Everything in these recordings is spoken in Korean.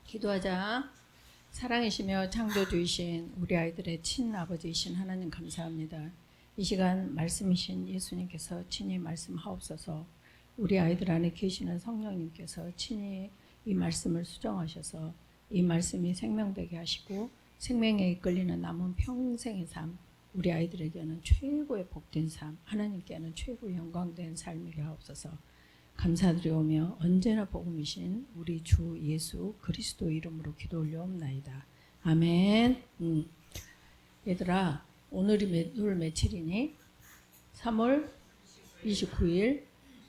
기도하자. 사랑이시며 창조주이신 우리 아이들의 친아버지이신 하나님 감사합니다. 이 시간 말씀이신 예수님께서 친히 말씀하옵소서. 우리 아이들 안에 계시는 성령님께서 친히 이 말씀을 수정하셔서 이 말씀이 생명되게 하시고 생명에 이끌리는 남은 평생의 삶, 우리 아이들에게는 최고의 복된 삶, 하나님께는 최고의 영광된 삶이게 하옵소서. 감사드리오며 언제나 복음이신 우리 주 예수 그리스도 이름으로 기도 올려옵나이다. 아멘. 얘들아, 오늘이 오늘 며칠이니? 3월 29일.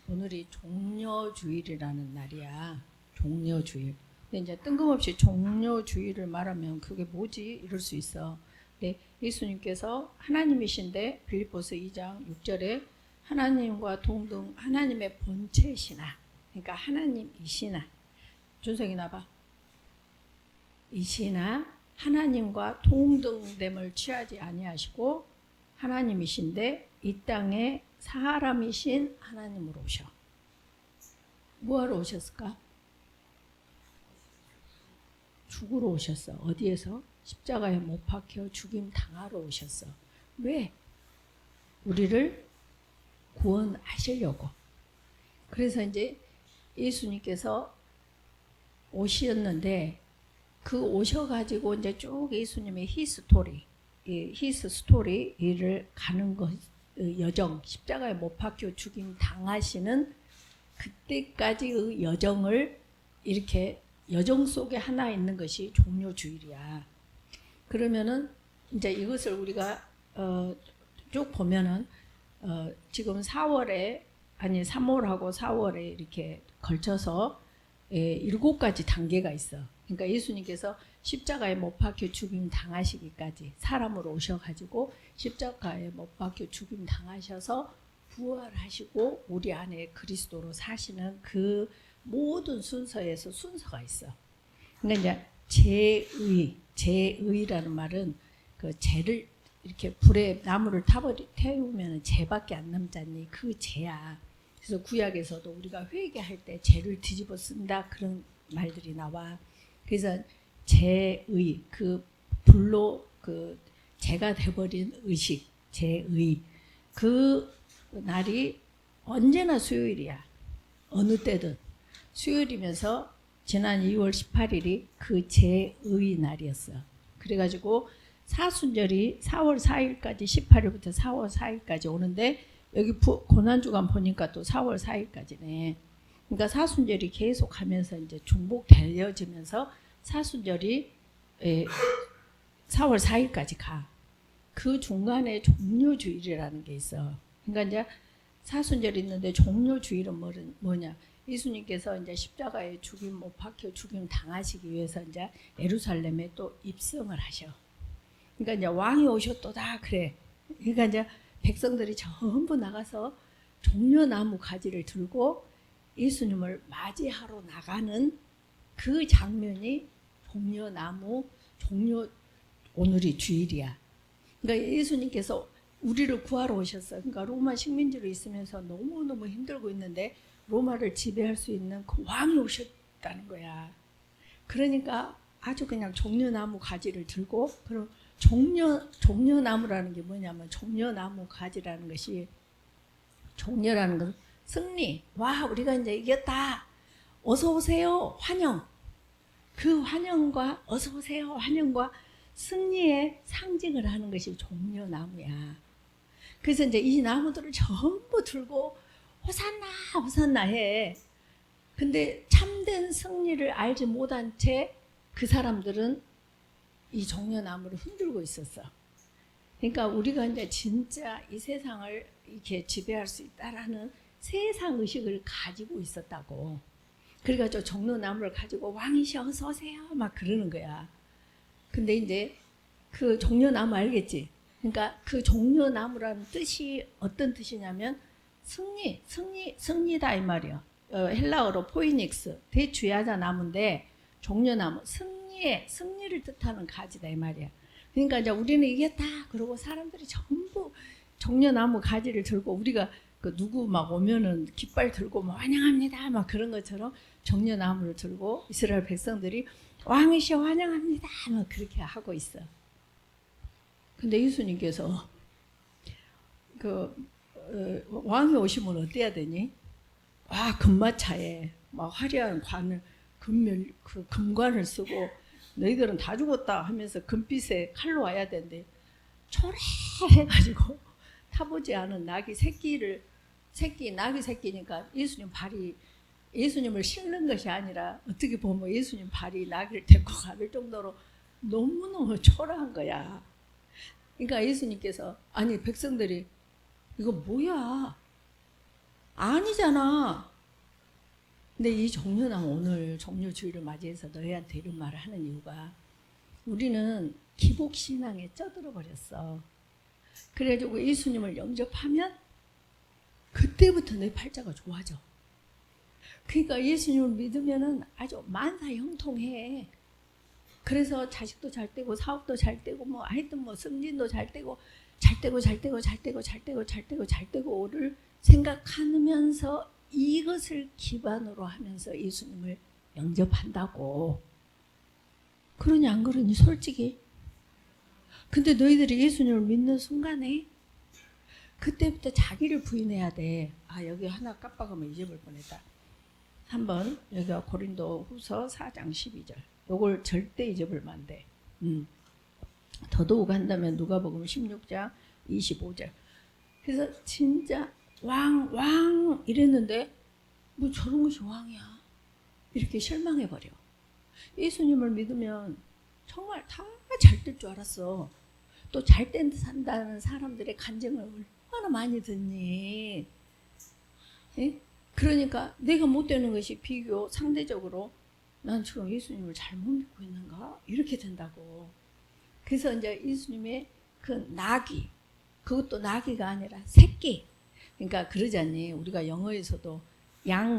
오늘이 종려주일이라는 날이야. 종려주일. 근데 이제 뜬금없이 종려주일을 말하면 그게 뭐지? 이럴 수 있어. 근데 예수님께서 하나님이신데 빌립보서 2장 6절에 하나님과 동등 하나님의 본체시나, 그러니까 하나님이시나, 준성이 나봐. 이시나 하나님과 동등됨을 취하지 아니하시고 하나님이신데 이 땅에 사람이신 하나님으로 오셔. 뭐하러 오셨을까? 죽으러 오셨어. 어디에서? 십자가에 못 박혀 죽임 당하러 오셨어. 왜? 우리를 구원하시려고. 그래서 이제 예수님께서 오셨는데 그 오셔가지고 이제 쭉 예수님의 히스 스토리를 가는 것, 여정, 십자가에 못 박혀 죽임 당하시는 그때까지의 여정을 이렇게 여정 속에 하나 있는 것이 종려주일이야. 그러면은 이제 이것을 우리가 쭉 보면은 지금 3월하고 4월에 이렇게 걸쳐서 7가지 단계가 있어. 그러니까 예수님께서 십자가에 못 박혀 죽임 당하시기까지 사람으로 오셔가지고 십자가에 못 박혀 죽임 당하셔서 부활하시고 우리 안에 그리스도로 사시는 그 모든 순서에서 순서가 있어. 그러니까 이제 제의라는 말은 그 죄를 이렇게 불에 나무를 태우면 죄밖에 안 남잖니. 그 죄야. 그래서 구약에서도 우리가 회개할 때 죄를 뒤집어 쓴다 그런 말들이 나와. 그래서 죄의 그 불로 그 죄가 돼버린 의식, 죄의 그 날이 언제나 수요일이야. 어느 때든 수요일이면서 지난 2월 18일이 그 죄의 날이었어. 그래가지고 사순절이 4월 4일까지 18일부터 4월 4일까지 오는데 여기 고난주간 보니까 또 4월 4일까지네. 그러니까 사순절이 계속 가면서 이제 중복되어지면서 사순절이 4월 4일까지 가. 그 중간에 종려주일이라는 게 있어. 그러니까 이제 사순절이 있는데 종려주일은 뭐냐? 예수님께서 이제 십자가에 죽임 못 박혀 죽임 당하시기 위해서 이제 예루살렘에 또 입성을 하셔. 그러니까 이제 왕이 오셨도다 그래. 그러니까 이제 백성들이 전부 나가서 종려나무 가지를 들고 예수님을 맞이하러 나가는 그 장면이 오늘이 주일이야. 그러니까 예수님께서 우리를 구하러 오셨어. 그러니까 로마 식민지로 있으면서 너무너무 힘들고 있는데 로마를 지배할 수 있는 그 왕이 오셨다는 거야. 그러니까 아주 그냥 종려나무 가지를 들고, 그럼 종려나무라는 게 뭐냐면 종려나무 가지라는 것이, 종려라는 것은 승리. 와, 우리가 이제 이겼다. 어서 오세요. 환영. 그 환영과 어서 오세요. 환영과 승리의 상징을 하는 것이 종려나무야. 그래서 이제 이 나무들을 전부 들고 호산나 호산나 해. 근데 참된 승리를 알지 못한 채 그 사람들은 이 종려나무를 흔들고 있었어. 그러니까 우리가 이제 진짜 이 세상을 이렇게 지배할 수 있다라는 세상 의식을 가지고 있었다고. 그래가지고 종려나무를 가지고 왕이셔 어서 오세요 막 그러는 거야. 근데 이제 그 종려나무 알겠지? 그러니까 그 종려나무라는 뜻이 어떤 뜻이냐면 승리다 이 말이야. 헬라어로 포이닉스, 대주야자 나무인데 종려나무, 승리를 뜻하는 가지다 이 말이야. 그러니까 이제 우리는 이겼다 그러고 사람들이 전부 종려나무 가지를 들고, 우리가 그 누구 막 오면은 깃발 들고 뭐 환영합니다 막 그런 것처럼 종려나무를 들고 이스라엘 백성들이 왕이시여 환영합니다. 뭐 그렇게 하고 있어. 근데 예수님께서 왕이 오시면 어때야 되니? 와, 금마차에 막 화려한 관을 금관을 쓰고 너희들은 다 죽었다 하면서 금빛에 칼로 와야 되는데 초래해가지고 타보지 않은 낙이 낙이 새끼니까 예수님을 실는 것이 아니라 어떻게 보면 예수님 발이 낙을 데리고 가를 정도로 너무너무 초라한 거야. 그러니까 예수님께서 아니 백성들이 이거 뭐야? 아니잖아. 근데 이 종려나무 오늘 종려주의를 맞이해서 너희한테 이런 말을 하는 이유가 우리는 기복신앙에 쩌들어 버렸어. 그래가지고 예수님을 영접하면 그때부터 내 팔자가 좋아져. 그러니까 예수님을 믿으면은 아주 만사형통해. 그래서 자식도 잘 되고 사업도 잘 되고 뭐 하여튼 뭐 승진도 잘 되고를 생각하면서 이것을 기반으로 하면서 예수님을 영접한다고. 그러니 안 그러니 솔직히. 근데 너희들이 예수님을 믿는 순간에 그때부터 자기를 부인해야 돼. 아, 여기 하나 깜빡하면 잊어볼 뻔했다. 한번 여기가 고린도 후서 4장 12절. 요걸 절대 잊어버리면 안 돼. 더더욱 한다면 누가복음 16장 25절. 그래서 진짜 왕 이랬는데 뭐 저런 것이 왕이야. 이렇게 실망해버려. 예수님을 믿으면 정말 다 잘 될 줄 알았어. 또 잘 산다는 사람들의 간증을 얼마나 많이 듣니. 예? 그러니까 내가 못 되는 것이 비교 상대적으로 난 지금 예수님을 잘못 믿고 있는가? 이렇게 된다고. 그래서 이제 예수님의 그 나귀, 그것도 나귀가 아니라 새끼. 그러니까 그러잖니. 우리가 영어에서도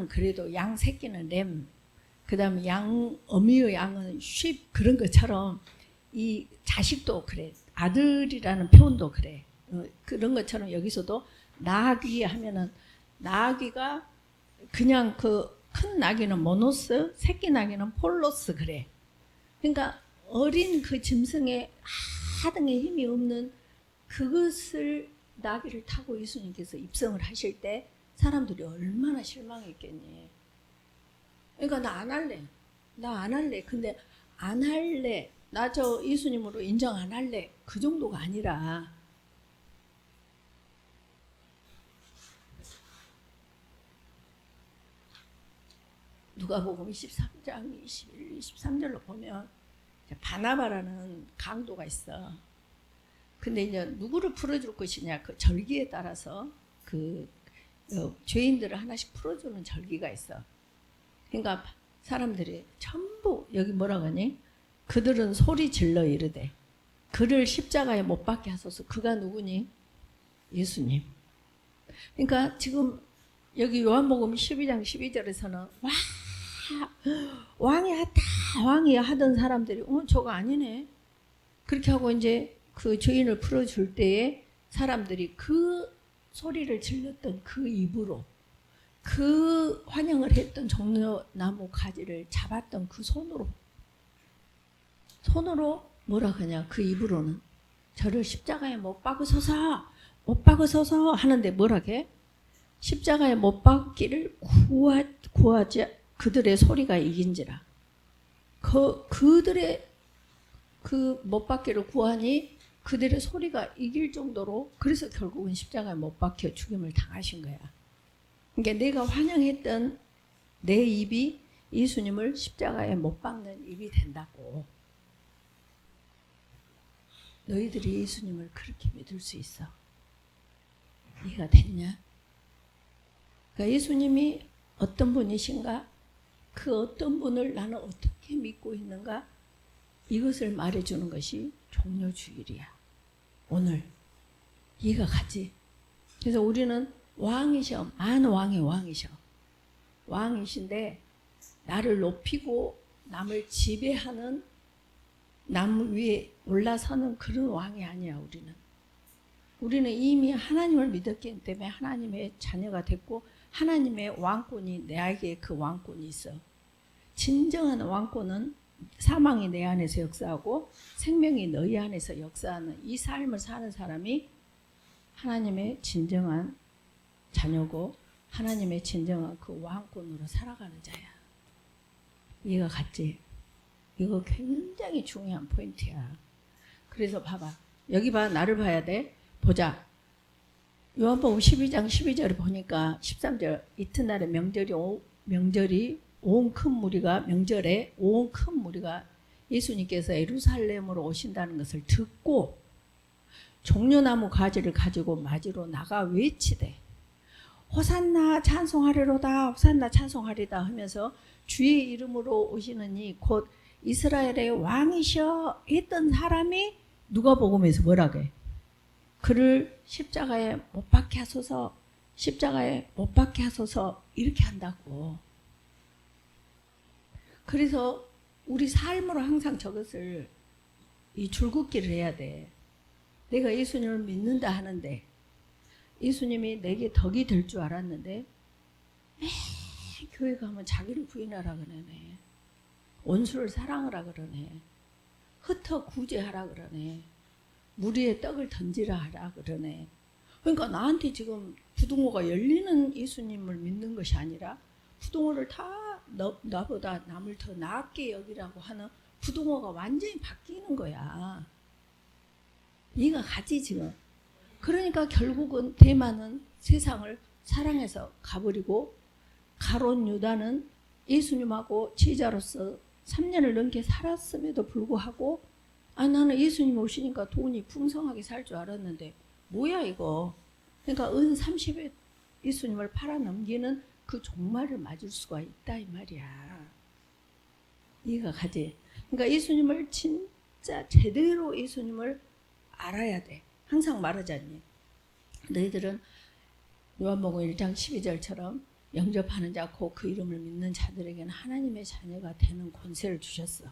그래도 양 새끼는 램, 그 다음에 어미의 양은 sheep, 그런 것처럼 이 자식도 그래. 아들이라는 표현도 그래. 그런 것처럼 여기서도 나귀 하면은 나귀가 그냥 큰 나귀는 모노스, 새끼 나귀는 폴로스 그래. 그러니까 어린 그 짐승에 하등의 힘이 없는 그것을 나귀를 타고 예수님께서 입성을 하실 때 사람들이 얼마나 실망했겠니. 그러니까 나 안 할래. 근데 안 할래. 나 저 예수님으로 인정 안 할래. 그 정도가 아니라 누가복음 23장 21, 23절로 보면 바나바라는 강도가 있어. 근데 이제 누구를 풀어줄 것이냐 그 절기에 따라서 죄인들을 하나씩 풀어주는 절기가 있어. 그러니까 사람들이 전부 여기 뭐라고 하니? 그들은 소리 질러 이르되 그를 십자가에 못 박게 하소서. 그가 누구니? 예수님. 그러니까 지금 여기 요한복음 12장 12절에서는 왕이야 다 왕이야 하던 사람들이 저거 아니네. 그렇게 하고 이제 그 죄인을 풀어줄 때에 사람들이 그 소리를 질렀던 그 입으로 그 환영을 했던 종려나무 가지를 잡았던 그 손으로 뭐라 하냐 그 입으로는 저를 십자가에 못 박으소서 하는데 뭐라게? 십자가에 못 박기를 구하지 그들의 소리가 이긴지라. 그들의 그 못 박기를 구하니 그들의 소리가 이길 정도로 그래서 결국은 십자가에 못 박혀 죽임을 당하신 거야. 그러니까 내가 환영했던 내 입이 예수님을 십자가에 못 박는 입이 된다고. 너희들이 예수님을 그렇게 믿을 수 있어. 이해가 됐냐? 그러니까 예수님이 어떤 분이신가? 그 어떤 분을 나는 어떻게 믿고 있는가? 이것을 말해주는 것이 종려주일이야. 오늘 이해가 가지? 그래서 우리는 왕이셔. 만왕의 왕이셔. 왕이신데 나를 높이고 남을 지배하는 남 위에 올라서는 그런 왕이 아니야. 우리는 이미 하나님을 믿었기 때문에 하나님의 자녀가 됐고 하나님의 왕권이 내게 그 왕권이 있어. 진정한 왕권은 사망이 내 안에서 역사하고 생명이 너희 안에서 역사하는 이 삶을 사는 사람이 하나님의 진정한 자녀고 하나님의 진정한 그 왕권으로 살아가는 자야. 이해가 갔지? 이거 굉장히 중요한 포인트야. 그래서 봐봐. 여기 봐. 나를 봐야 돼. 보자. 요한복음 12장 12절에 보니까 13절 이튿날에 명절이 온 큰 무리가 명절에 온 큰 무리가 예수님께서 예루살렘으로 오신다는 것을 듣고 종려나무 가지를 가지고 맞으러 나가 외치되 호산나 찬송하리로다 호산나 찬송하리다 하면서 주의 이름으로 오시는 이 곧 이스라엘의 왕이셔 했던 사람이 누가복음에서 뭐라고 해? 그를 십자가에 못 박게 하소서 십자가에 못 박게 하소서 이렇게 한다고. 그래서 우리 삶으로 항상 저것을 이 줄긋기를 해야 돼. 내가 예수님을 믿는다 하는데 예수님이 내게 덕이 될 줄 알았는데 교회 가면 자기를 부인하라 그러네. 원수를 사랑하라 그러네. 흩어 구제하라 그러네. 무리에 떡을 던지라 하라 그러네. 그러니까 나한테 지금 부동호가 열리는 예수님을 믿는 것이 아니라 부동호를 다 나보다 남을 더 나았게 여기라고 하는 부동호가 완전히 바뀌는 거야. 이해가 가지 지금. 그러니까 결국은 대만은 세상을 사랑해서 가버리고 가론 유다는 예수님하고 제자로서 3년을 넘게 살았음에도 불구하고 나는 예수님 오시니까 돈이 풍성하게 살 줄 알았는데 뭐야 이거. 그러니까 은 30에 예수님을 팔아넘기는 그 종말을 맞을 수가 있다 이 말이야. 이해가 가지. 그러니까 예수님을 진짜 제대로 예수님을 알아야 돼. 항상 말하지 않니? 너희들은 요한복음 1장 12절처럼 영접하는 자 곧 그 이름을 믿는 자들에게는 하나님의 자녀가 되는 권세를 주셨어.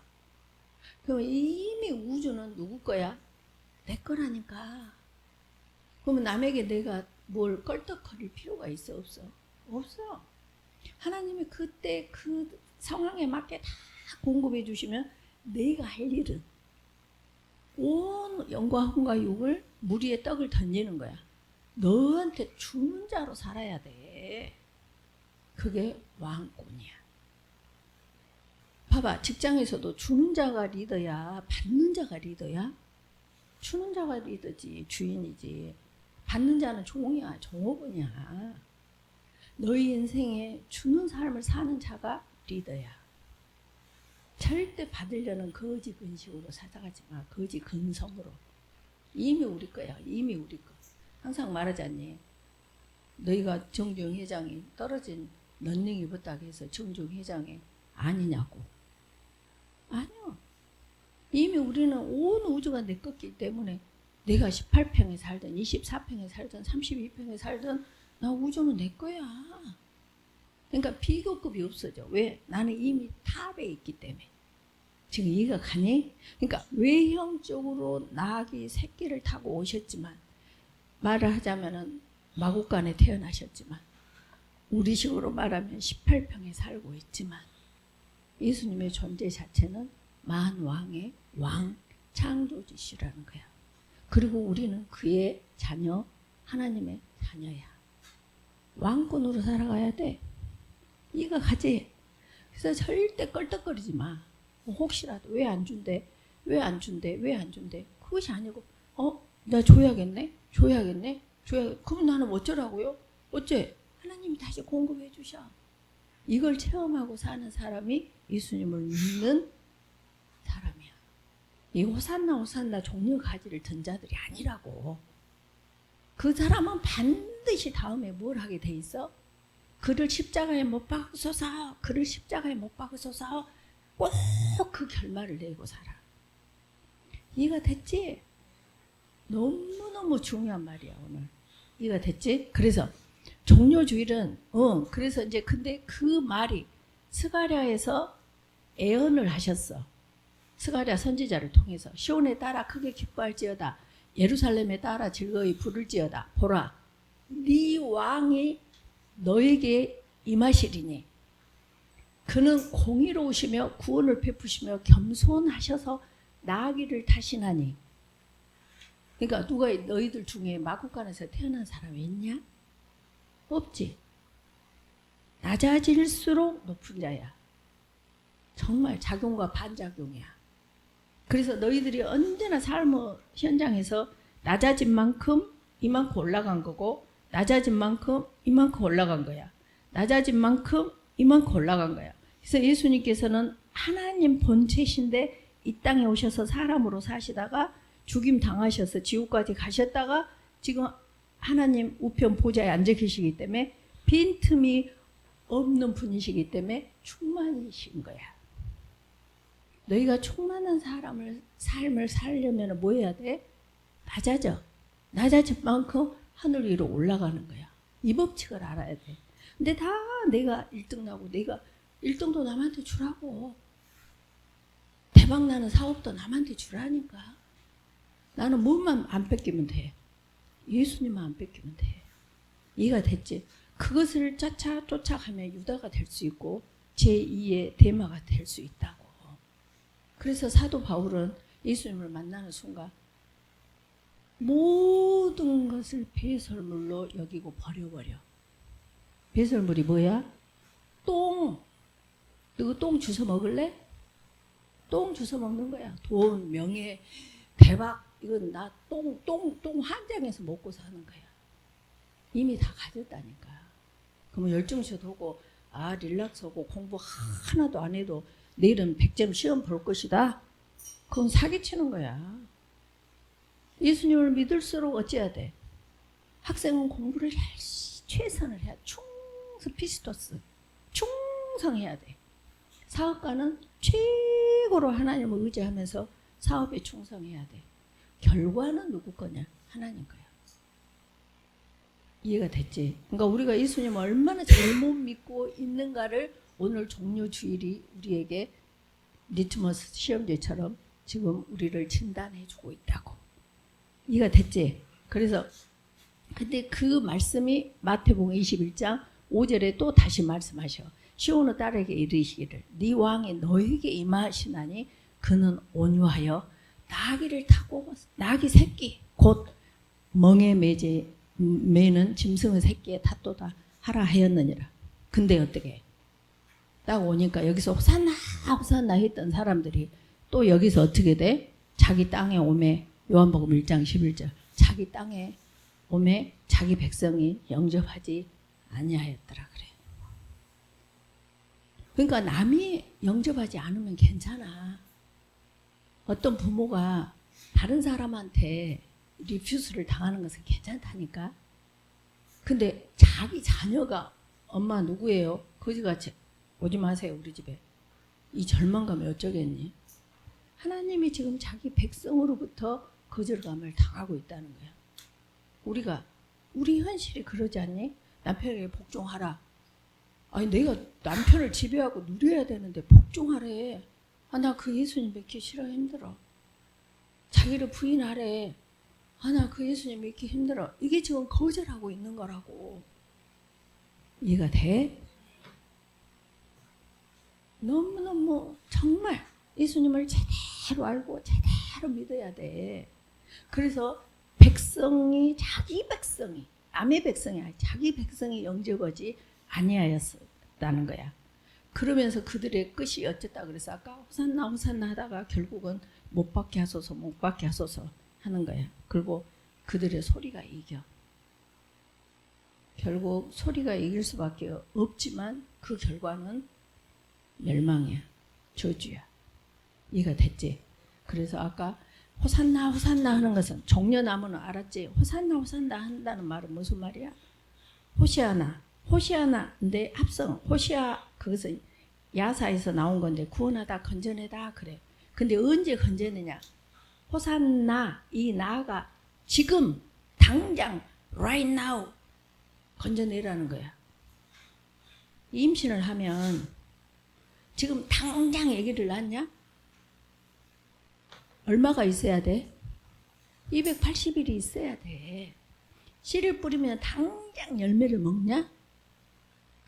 그럼 이미 우주는 누구 거야? 내 거라니까. 그러면 남에게 내가 뭘 껄떡거릴 필요가 있어 없어? 없어. 하나님이 그때 그 상황에 맞게 다 공급해 주시면 내가 할 일은 온 영과 흥과 육을 무리에 떡을 던지는 거야. 너한테 주는 자로 살아야 돼. 그게 왕권이야. 봐봐. 직장에서도 주는 자가 리더야? 받는 자가 리더야? 주는 자가 리더지. 주인이지. 받는 자는 종이야. 종업원이야. 너희 인생에 주는 삶을 사는 자가 리더야. 절대 받으려는 거지 근식으로 살아가지 마. 거지 근성으로. 이미 우리 거야. 이미 우리 거. 항상 말하지 않니? 너희가 정주영 회장이 떨어진 런닝 입었다고 해서 정주영 회장이 아니냐고. 아니요. 이미 우리는 온 우주가 내 거기 때문에 내가 18평에 살든 24평에 살든 32평에 살든 나 우주는 내 거야. 그러니까 비교급이 없어져. 왜? 나는 이미 탑에 있기 때문에. 지금 이해가 가니? 그러니까 외형적으로 낙이 새끼를 타고 오셨지만 말을 하자면은 마국간에 태어나셨지만 우리식으로 말하면 18평에 살고 있지만 예수님의 존재 자체는 만왕의 왕 창조주시라는 거야. 그리고 우리는 그의 자녀, 하나님의 자녀야. 왕권으로 살아가야 돼. 이해가 가지? 그래서 절대 껄떡거리지 마. 혹시라도 왜 안 준대? 왜 안 준대? 왜 안 준대? 그것이 아니고 나 줘야겠네? 줘야겠네? 그럼 나는 어쩌라고요? 어째? 하나님이 다시 공급해 주셔. 이걸 체험하고 사는 사람이 예수님을 믿는 사람이야. 이 호산나 종려 가지를 든 자들이 아니라고. 그 사람은 반드시 다음에 뭘 하게 돼 있어? 그를 십자가에 못 박으소서. 그를 십자가에 못 박으소서. 꼭 그 결말을 내고 살아. 이해가 됐지? 너무너무 중요한 말이야 오늘. 이해가 됐지? 그래서 종려주일은 그래서 이제 근데 그 말이 스가랴에서 예언을 하셨어. 스가랴 선지자를 통해서 시온에 따라 크게 기뻐할지어다. 예루살렘에 따라 즐거이 부를지어다. 보라, 네 왕이 너에게 임하시리니 그는 공의로우시며 구원을 베푸시며 겸손하셔서 나귀를 타시나니. 그러니까 누가 너희들 중에 마구간에서 태어난 사람이 있냐? 없지. 낮아질수록 높은 자야. 정말 작용과 반작용이야. 그래서 너희들이 언제나 삶의 현장에서 낮아진 만큼 이만큼 올라간 거고, 낮아진 만큼 이만큼 올라간 거야. 낮아진 만큼 이만큼 올라간 거야. 그래서 예수님께서는 하나님 본체신데 이 땅에 오셔서 사람으로 사시다가 죽임 당하셔서 지옥까지 가셨다가 지금 하나님 우편 보좌에 앉아 계시기 때문에 빈틈이 없는 분이시기 때문에 충만이신 거야. 너희가 충만한 삶을 살려면 뭐 해야 돼? 낮아져. 낮아진 만큼 하늘 위로 올라가는 거야. 이 법칙을 알아야 돼. 근데 다 내가 1등 나고 내가 1등도 남한테 주라고. 대박 나는 사업도 남한테 주라니까. 나는 뭐만 안 뺏기면 돼. 예수님만 안 뺏기면 돼. 이해가 됐지? 그것을 쫓아가면 유다가 될 수 있고 제2의 대마가 될 수 있다고. 그래서 사도 바울은 예수님을 만나는 순간 모든 것을 배설물로 여기고 버려버려. 배설물이 뭐야? 똥. 너 똥 주워 먹을래? 똥 주워 먹는 거야. 돈, 명예, 대박. 이건 나 똥 한 장에서 먹고 사는 거야. 이미 다 가졌다니까. 그러면 열중셔도 하고 릴락스하고 공부 하나도 안 해도 내일은 100점 시험 볼 것이다. 그건 사기치는 거야. 예수님을 믿을수록 어찌해야 돼? 학생은 공부를 최선을 해야 돼. 피스토스. 충성해야 돼. 사업가는 최고로 하나님을 의지하면서 사업에 충성해야 돼. 결과는 누구 거냐? 하나님 거야. 이해가 됐지? 그러니까 우리가 예수님을 얼마나 잘못 믿고 있는가를 오늘 종료 주일이 우리에게 리트머스 시험지처럼 지금 우리를 진단해 주고 있다고. 이해가 됐지? 그래서 근데 그 말씀이 마태복음 21장 5절에 또 다시 말씀하셔. 시온의 딸에게 이르시기를 네 왕이 너에게 임하시나니 그는 온유하여 나귀를 타고 나귀 새끼 곧 멍에 매는 짐승의 새끼에 탓도다 하라 하였느니라. 근데 어떻게 딱 오니까 여기서 호산나 호산나 했던 사람들이 또 여기서 어떻게 돼? 자기 땅에 오매. 요한복음 1장 11절 자기 땅에 오매 자기 백성이 영접하지 아니하였더라 그래. 그러니까 남이 영접하지 않으면 괜찮아. 어떤 부모가 다른 사람한테 리퓨스를 당하는 것은 괜찮다니까. 근데 자기 자녀가 엄마 누구예요? 거지같이 오지 마세요 우리 집에. 이 절망감이 어쩌겠니? 하나님이 지금 자기 백성으로부터 거절감을 당하고 있다는 거야. 우리 현실이 그러지 않니? 남편에게 복종하라. 아니 내가 남편을 지배하고 누려야 되는데 복종하래. 나 그 예수님 믿기 싫어 힘들어. 자기를 부인하래. 나 그 예수님 믿기 힘들어. 이게 지금 거절하고 있는 거라고. 이해가 돼? 너무너무 정말 예수님을 제대로 알고 제대로 믿어야 돼. 그래서 백성이 자기 백성이 남의 백성이 아니 자기 백성이 영접하지 아니하였다는 거야. 그러면서 그들의 끝이 어쨌다 그래서 아까 호산나 하다가 결국은 못 받게 하소서 하는 거야. 그리고 그들의 소리가 이겨. 결국 소리가 이길 수밖에 없지만 그 결과는 멸망이야. 저주야. 이해가 됐지? 그래서 아까 호산나 하는 것은 종려나무는 알았지? 호산나 한다는 말은 무슨 말이야? 호시아나인데 합성 호시아 그것은 야사에서 나온 건데 구원하다 건져내다 그래. 근데 언제 건져내냐? 호산나 이 나가 지금 당장 right now 건져내라는 거야. 임신을 하면 지금 당장 아기를 낳냐? 얼마가 있어야 돼? 280일이 있어야 돼. 씨를 뿌리면 당장 열매를 먹냐?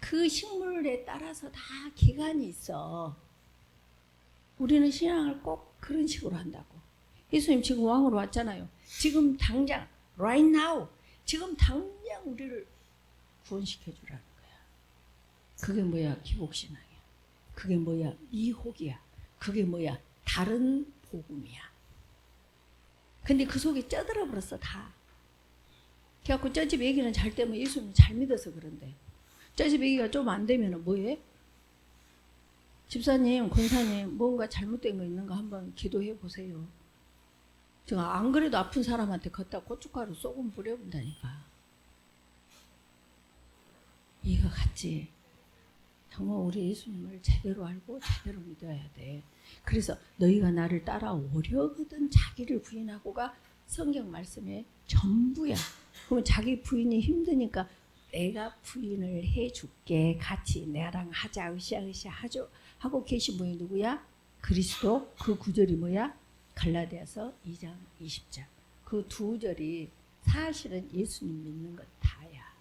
그 식물에 따라서 다 기간이 있어. 우리는 신앙을 꼭 그런 식으로 한다고. 예수님 지금 왕으로 왔잖아요. 지금 당장 right now 지금 당장 우리를 구원시켜 주라는 거야. 그게 뭐야? 기복신앙이야. 그게 뭐야? 미혹이야. 그게 뭐야? 다른 복음이야. 근데 그 속에 쩌들어 버렸어 다. 그래갖고 저 집 애기는 잘 되면 예수님 잘 믿어서 그런데 저 집 애기가 좀 안 되면 뭐해? 집사님, 권사님 뭔가 잘못된 거 있는가 한번 기도해 보세요. 제가 안 그래도 아픈 사람한테 걷다 고춧가루 소금 뿌려본다니까. 이거 같지? 정말 우리 예수님을 제대로 알고 제대로 믿어야 돼. 그래서 너희가 나를 따라오려거든 자기를 부인하고가 성경 말씀의 전부야. 그러면 자기 부인이 힘드니까 내가 부인을 해줄게. 같이 나랑 하자. 으쌰으쌰 하죠. 하고 계신 분이 누구야? 그리스도. 그 구절이 뭐야? 갈라디아서 2장 20절. 그 두 절이 사실은 예수님 믿는 것 다야.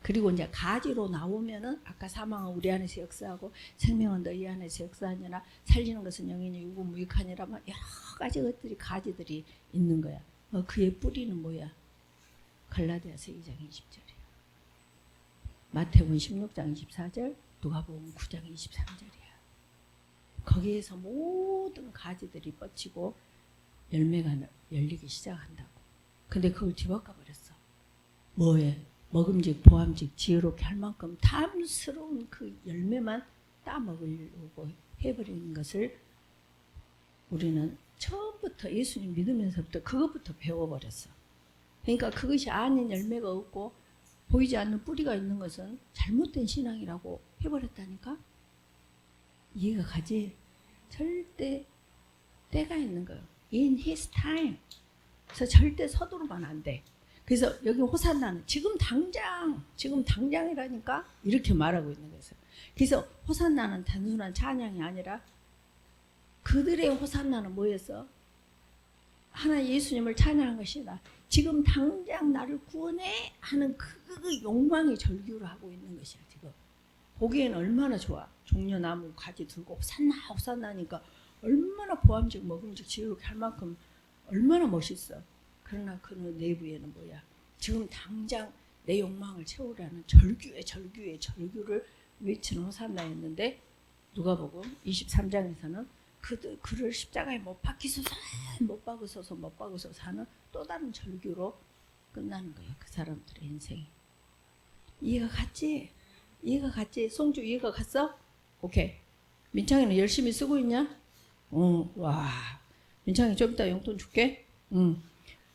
그리고 이제 가지로 나오면은 아까 사망은 우리 안에서 역사하고 생명은 너희 안에서 역사하느라 살리는 것은 영이니 유구무익하니라 막 여러 가지 것들이 가지들이 있는 거야. 그의 뿌리는 뭐야? 갈라디아서 2장 20절이야. 마태복음 16장 24절, 누가복음 9장 23절이야. 거기에서 모든 가지들이 뻗치고 열매가 열리기 시작한다고. 근데 그걸 뒤바꿔 버렸어. 뭐에? 먹음직, 보암직, 지혜롭게 할 만큼 탐스러운 그 열매만 따먹으려고 해버리는 것을 우리는 처음부터 예수님 믿으면서부터 그것부터 배워버렸어. 그러니까 그것이 아닌 열매가 없고 보이지 않는 뿌리가 있는 것은 잘못된 신앙이라고 해버렸다니까? 이해가 가지? 절대 때가 있는 거예요. In his time. 그래서 절대 서두르면 안 돼. 그래서 여기 호산나는 지금 당장이라니까 이렇게 말하고 있는 거예요. 그래서 호산나는 단순한 찬양이 아니라 그들의 호산나는 뭐였어? 하나님 예수님을 찬양한 것이다. 지금 당장 나를 구원해 하는 그 욕망이 절규를 하고 있는 것이야. 지금 보기에는 얼마나 좋아. 종려나무 가지 들고 호산나니까 얼마나 보암직 먹음직 지혜롭게 할 만큼 얼마나 멋있어. 그러나 그 내부에는 뭐야? 지금 당장 내 욕망을 채우라는 절규를 외치는 호산나였는데 누가복음 23장에서는 그를 십자가에 못 박으소서 하는 또 다른 절규로 끝나는 거예요. 그 사람들의 인생이. 이해가 갔지? 이해가 갔지? 송주 이해가 갔어? 오케이. 민창이는 열심히 쓰고 있냐? 와. 민창이 좀 이따 용돈 줄게.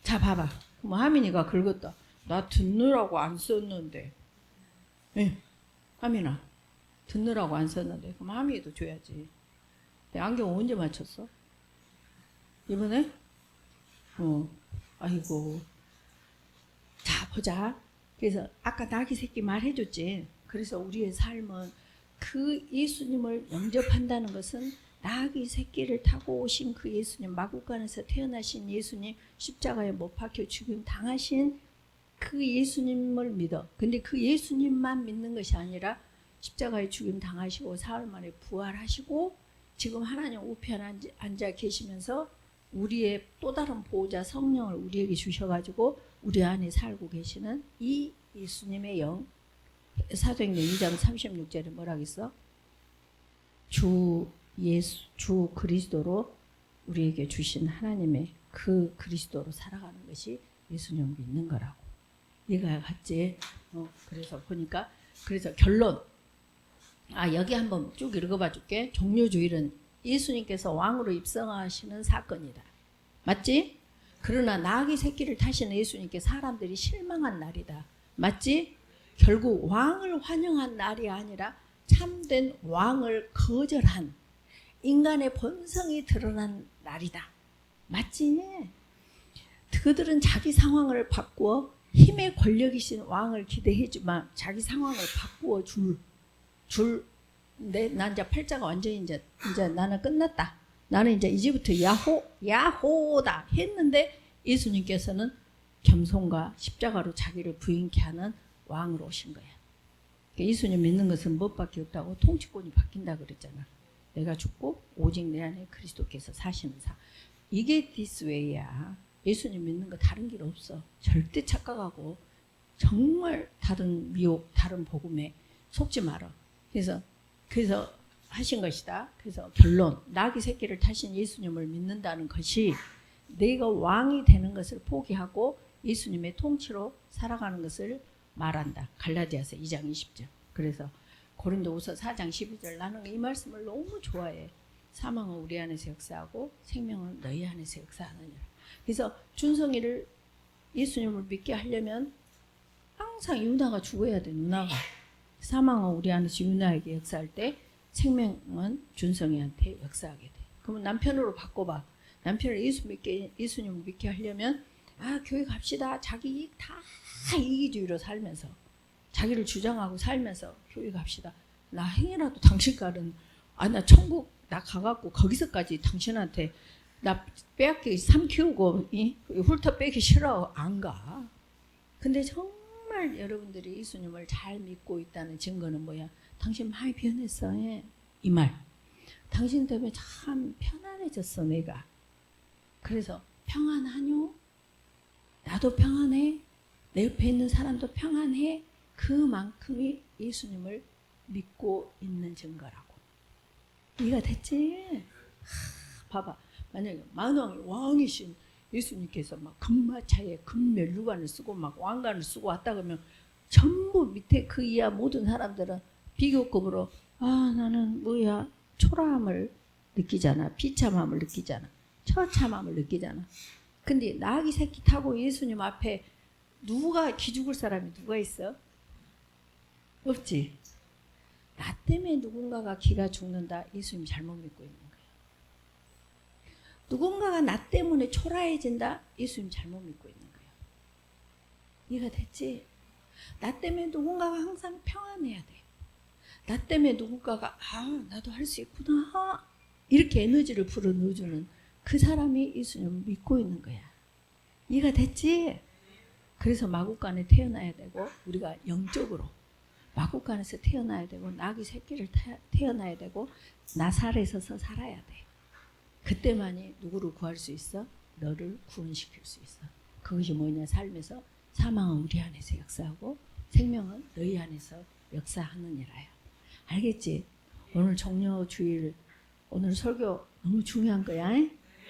자, 봐봐. 그럼 하민이가 긁었다. 나 듣느라고 안 썼는데. 예. 하민아. 듣느라고 안 썼는데. 그럼 하민이도 줘야지. 안경 언제 맞췄어? 이번에? 아이고. 자, 보자. 그래서 아까 나귀 새끼 말해줬지. 그래서 우리의 삶은 그 예수님을 영접한다는 것은 나귀 새끼를 타고 오신 그 예수님, 마구간에서 태어나신 예수님, 십자가에 못 박혀 죽임 당하신 그 예수님을 믿어. 근데 그 예수님만 믿는 것이 아니라 십자가에 죽임 당하시고 사흘 만에 부활하시고 지금 하나님 우편에 앉아 계시면서 우리의 또 다른 보호자 성령을 우리에게 주셔가지고 우리 안에 살고 계시는 이 예수님의 영. 사도행전 2장 36절에 뭐라고 했어? 주 그리스도로 우리에게 주신 하나님의 그 그리스도로 살아가는 것이 예수님을 믿는 거라고. 이해가 갔지? 그래서 보니까 그래서 결론. 여기 한번 쭉 읽어봐 줄게. 종료주일은 예수님께서 왕으로 입성하시는 사건이다. 맞지? 그러나 나귀 새끼를 타시는 예수님께 사람들이 실망한 날이다. 맞지? 결국 왕을 환영한 날이 아니라 참된 왕을 거절한 인간의 본성이 드러난 날이다. 맞지? 그들은 자기 상황을 바꾸어 힘의 권력이신 왕을 기대해주만 자기 상황을 바꾸어 난 이제 팔자가 완전히 이제 나는 끝났다. 나는 이제부터 야호다 했는데 예수님께서는 겸손과 십자가로 자기를 부인케 하는 왕으로 오신 거야. 예수님 믿는 것은 무엇밖에 없다고 통치권이 바뀐다 그랬잖아. 내가 죽고 오직 내 안에 그리스도께서 사시는 삶. 이게 디스웨이야. 예수님 믿는 거 다른 길 없어. 절대 착각하고 정말 다른 미혹, 다른 복음에 속지 마라. 그래서 하신 것이다. 그래서 결론, 나귀 새끼를 타신 예수님을 믿는다는 것이 내가 왕이 되는 것을 포기하고 예수님의 통치로 살아가는 것을 말한다. 갈라디아서 2장 20절. 그래서 고린도후서 4장 12절. 나는 이 말씀을 너무 좋아해. 사망은 우리 안에서 역사하고 생명은 너희 안에서 역사하느니라. 그래서 준성이를 예수님을 믿게 하려면 항상 유나가 죽어야 돼. 누나가. 사망은 우리 안에서 유나에게 역사할 때 생명은 준성이한테 역사하게 돼. 그러면 남편으로 바꿔봐. 남편을 예수님을 믿게 하려면 교회 갑시다. 자기 이익 다 이기주의로 살면서 자기를 주장하고 살면서 교회 갑시다. 나 행여라도 당신과는 나 천국 나 가갖고 거기서까지 당신한테 나 빼앗기 삼키우고 훑어 빼기 싫어. 안 가. 근데 정말 여러분들이 예수님을 잘 믿고 있다는 증거는 뭐야? 당신 많이 변했어. 이 말. 당신 때문에 참 편안해졌어 내가. 그래서 평안하뇨? 나도 평안해? 내 옆에 있는 사람도 평안해? 그만큼이 예수님을 믿고 있는 증거라고. 이해가 됐지? 봐봐. 만약에 만왕의 왕이신 예수님께서 막 금마차에 금면류관을 쓰고 막 왕관을 쓰고 왔다 그러면 전부 밑에 그 이하 모든 사람들은 비교급으로 나는 뭐야 초라함을 느끼잖아. 비참함을 느끼잖아. 처참함을 느끼잖아. 근데 나귀 새끼 타고 예수님 앞에 누가 기죽을 사람이 누가 있어? 없지. 나 때문에 누군가가 기가 죽는다. 예수님 잘못 믿고 있는 거야. 누군가가 나 때문에 초라해진다. 예수님 잘못 믿고 있는 거야. 이해가 됐지? 나 때문에 누군가가 항상 평안해야 돼. 나 때문에 누군가가 나도 할 수 있구나. 이렇게 에너지를 불어넣어주는 그 사람이 예수님을 믿고 있는 거야. 이해가 됐지? 그래서 마국간에 태어나야 되고 우리가 영적으로 마국간에서 태어나야 되고 나귀 새끼를 태어나야 되고 나사렛에서 살아야 돼. 그때만이 누구를 구할 수 있어? 너를 구원시킬 수 있어. 그것이 뭐냐? 삶에서 사망은 우리 안에서 역사하고 생명은 너희 안에서 역사하느니라야. 알겠지? 오늘 종료주일 오늘 설교 너무 중요한 거야.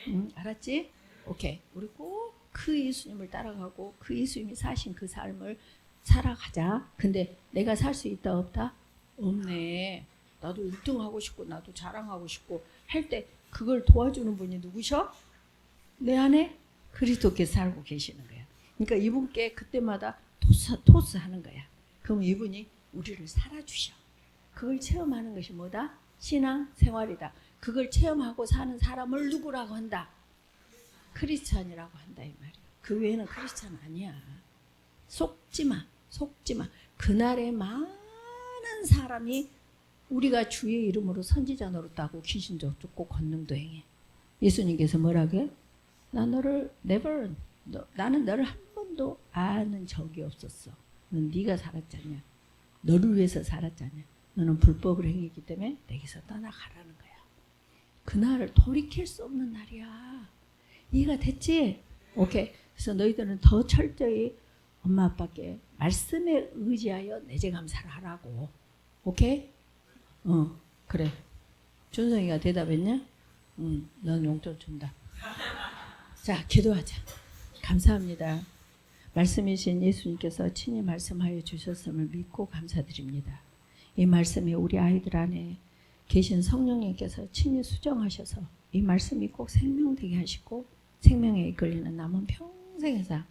응? 알았지? 오케이. 우리 꼭 그 예수님을 따라가고 그 예수님이 사신 그 삶을 살아가자. 근데 내가 살 수 있다 없다? 없네. 나도 1등 하고 싶고 나도 자랑하고 싶고 할 때 그걸 도와주는 분이 누구셔? 내 안에 그리스도께서 살고 계시는 거야. 그러니까 이분께 그때마다 토스 하는 거야. 그럼 이분이 우리를 살아주셔. 그걸 체험하는 것이 뭐다? 신앙 생활이다. 그걸 체험하고 사는 사람을 누구라고 한다? 크리스찬이라고 한다 이 말이야. 그 외에는 크리스찬 아니야. 속지 마. 그날에 많은 사람이 우리가 주의 이름으로 선지자 노릇하고 귀신도 쫓고 권능도 행해. 예수님께서 뭐라고 해? 나는 너를 한 번도 아는 적이 없었어. 넌 네가 살았잖냐. 너를 위해서 살았잖냐. 너는 불법을 행했기 때문에 내게서 떠나가라는 거야. 그날을 돌이킬 수 없는 날이야. 이해가 됐지? 오케이. 그래서 너희들은 더 철저히 엄마 아빠께 말씀에 의지하여 내재 감사를 하라고. 오케이? 그래. 준성이가 대답했냐? 넌 용돈 준다. 자, 기도하자. 감사합니다. 말씀이신 예수님께서 친히 말씀하여 주셨음을 믿고 감사드립니다. 이 말씀이 우리 아이들 안에 계신 성령님께서 친히 수정하셔서 이 말씀이 꼭 생명되게 하시고 생명에 이끌리는 남은 평생의 삶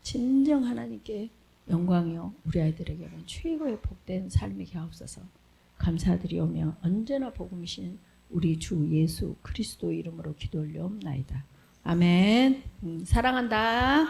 진정 하나님께 영광이요 우리 아이들에게는 최고의 복된 삶이게 하옵소서. 감사드리오며 언제나 복음이신 우리 주 예수 그리스도 이름으로 기도 올려옵나이다. 아멘. 사랑한다.